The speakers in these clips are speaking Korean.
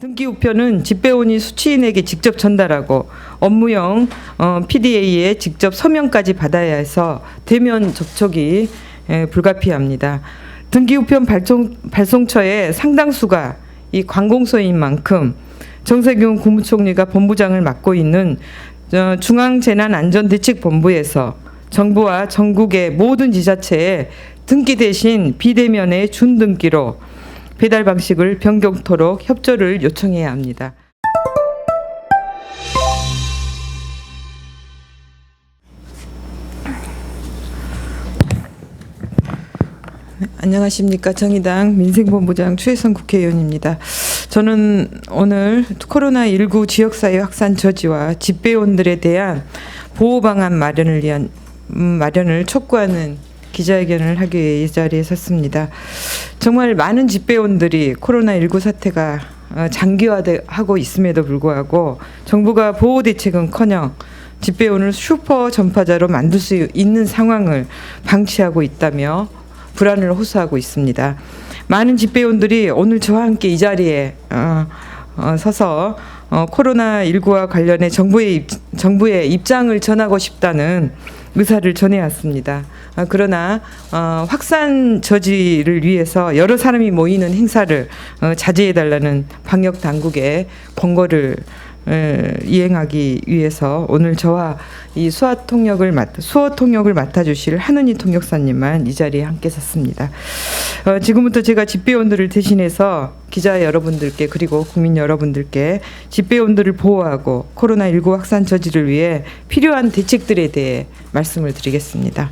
등기 우편은 집배원이 수취인에게 직접 전달하고 업무용 PDA에 직접 서명까지 받아야 해서 대면 접촉이 불가피합니다. 등기 우편 발송처의 상당수가 이 관공서인 만큼 정세균 국무총리가 본부장을 맡고 있는 중앙재난안전대책본부에서 정부와 전국의 모든 지자체에 등기 대신 비대면의 준등기로 배달 방식을 변경토록 협조를 요청해야 합니다. 안녕하십니까. 정의당 민생본부장 추혜선 국회의원입니다. 저는 오늘 코로나19 지역사회 확산 저지와 집배원들에 대한 보호방안 마련을 촉구하는 기자회견을 하기 위해 이 자리에 섰습니다. 정말 많은 집배원들이 코로나19 사태가 장기화하고 있음에도 불구하고 정부가 보호대책은커녕 집배원을 슈퍼 전파자로 만들 수 있는 상황을 방치하고 있다며 불안을 호소하고 있습니다. 많은 집배원들이 오늘 저와 함께 이 자리에 서서 코로나19와 관련해 정부의 입장을 전하고 싶다는 의사를 전해왔습니다. 그러나 확산 저지를 위해서 여러 사람이 모이는 행사를 자제해달라는 방역 당국의 권고를 이행하기 위해서 오늘 저와 이 수어 통역을 맡아주실 한은희 통역사님만 이 자리에 함께 섰습니다. 지금부터 제가 집배원들을 대신해서 기자 여러분들께 그리고 국민 여러분들께 집배원들을 보호하고 코로나19 확산 저지를 위해 필요한 대책들에 대해 말씀을 드리겠습니다.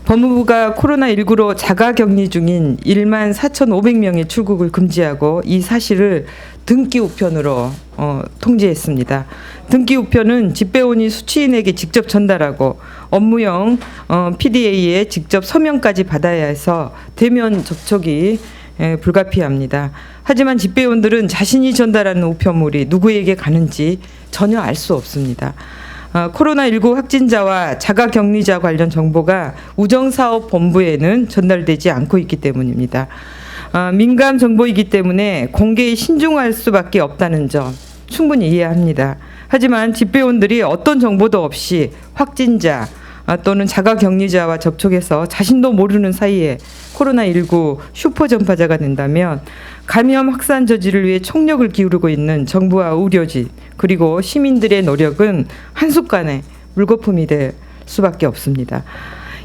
법무부가 코로나19로 자가격리 중인 1만 4,500명의 출국을 금지하고 이 사실을 등기 우편으로 통지했습니다. 등기 우편은 집배원이 수취인에게 직접 전달하고 업무용 PDA에 직접 서명까지 받아야 해서 대면 접촉이 불가피합니다. 하지만 집배원들은 자신이 전달하는 우편물이 누구에게 가는지 전혀 알 수 없습니다. 코로나19 확진자와 자가격리자 관련 정보가 우정사업본부에는 전달되지 않고 있기 때문입니다. 민감 정보이기 때문에 공개에 신중할 수밖에 없다는 점 충분히 이해합니다. 하지만 집배원들이 어떤 정보도 없이 확진자 또는 자가격리자와 접촉해서 자신도 모르는 사이에 코로나19 슈퍼 전파자가 된다면 감염 확산 저지를 위해 총력을 기울이고 있는 정부와 의료진 그리고 시민들의 노력은 한순간에 물거품이 될 수밖에 없습니다.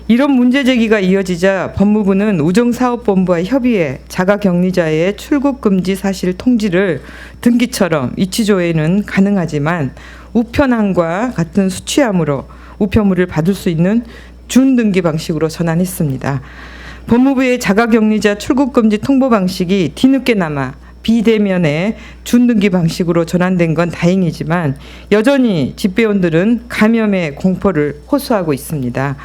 이런 문제 제기가 이어지자 법무부는 우정사업본부와 협의해 자가격리자의 출국 금지 사실 통지를 등기처럼 이치조에는 가능하지만 우편함과 같은 수취함으로 우편물을 받을 수 있는 준등기 방식으로 전환했습니다. 법무부의 자가격리자 출국금지 통보 방식이 뒤늦게나마 비대면의 준등기 방식으로 전환된 건 다행이지만 여전히 집배원들은 감염의 공포를 호소하고 있습니다.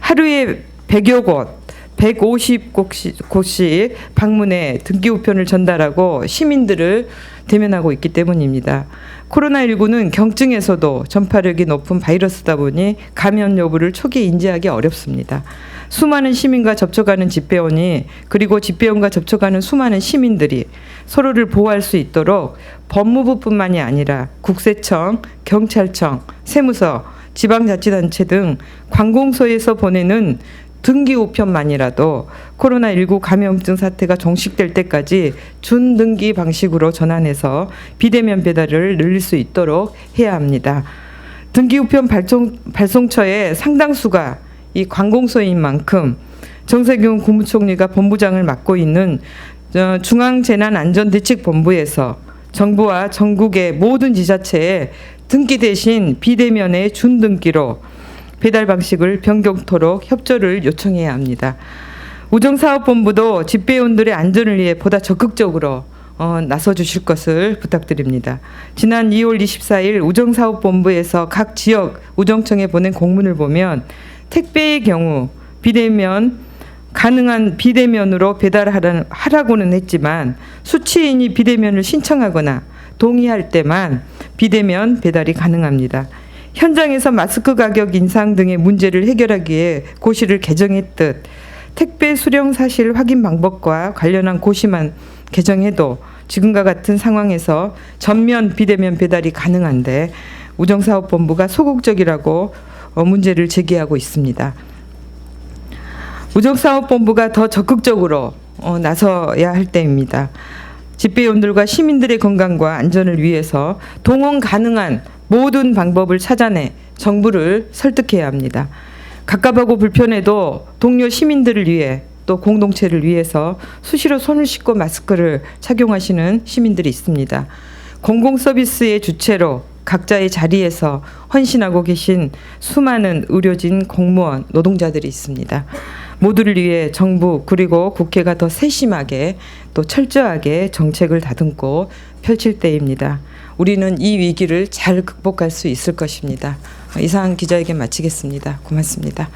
하루에 100여 곳, 150곳씩 방문해 등기 우편을 전달하고 시민들을 대면하고 있기 때문입니다. 코로나19는 경증에서도 전파력이 높은 바이러스다 보니 감염 여부를 초기에 인지하기 어렵습니다. 수많은 시민과 접촉하는 집배원이 그리고 집배원과 접촉하는 수많은 시민들이 서로를 보호할 수 있도록 법무부뿐만이 아니라 국세청, 경찰청, 세무서, 지방자치단체 등 관공서에서 보내는 등기 우편만이라도 코로나19 감염증 사태가 종식될 때까지 준등기 방식으로 전환해서 비대면 배달을 늘릴 수 있도록 해야 합니다. 등기 우편 발송처의 상당수가 이 관공서인 만큼 정세균 국무총리가 본부장을 맡고 있는 중앙재난안전대책본부에서 정부와 전국의 모든 지자체에 등기 대신 비대면의 준등기로 배달 방식을 변경토록 협조를 요청해야 합니다. 우정사업본부도 집배원들의 안전을 위해 보다 적극적으로 나서주실 것을 부탁드립니다. 지난 2월 24일 우정사업본부에서 각 지역 우정청에 보낸 공문을 보면 택배의 경우 가능한 비대면으로 배달하라고는 했지만 수취인이 비대면을 신청하거나 동의할 때만 비대면 배달이 가능합니다. 현장에서 마스크 가격 인상 등의 문제를 해결하기에 고시를 개정했듯 택배 수령 사실 확인 방법과 관련한 고시만 개정해도 지금과 같은 상황에서 전면 비대면 배달이 가능한데 우정사업본부가 소극적이라고 문제를 제기하고 있습니다. 우정사업본부가 더 적극적으로 나서야 할 때입니다. 집배원들과 시민들의 건강과 안전을 위해서 동원 가능한 모든 방법을 찾아내 정부를 설득해야 합니다. 갑갑하고 불편해도 동료 시민들을 위해 또 공동체를 위해서 수시로 손을 씻고 마스크를 착용하시는 시민들이 있습니다. 공공서비스의 주체로 각자의 자리에서 헌신하고 계신 수많은 의료진, 공무원, 노동자들이 있습니다. 모두를 위해 정부 그리고 국회가 더 세심하게 또 철저하게 정책을 다듬고 펼칠 때입니다. 우리는 이 위기를 잘 극복할 수 있을 것입니다. 이상 기자회견 마치겠습니다. 고맙습니다.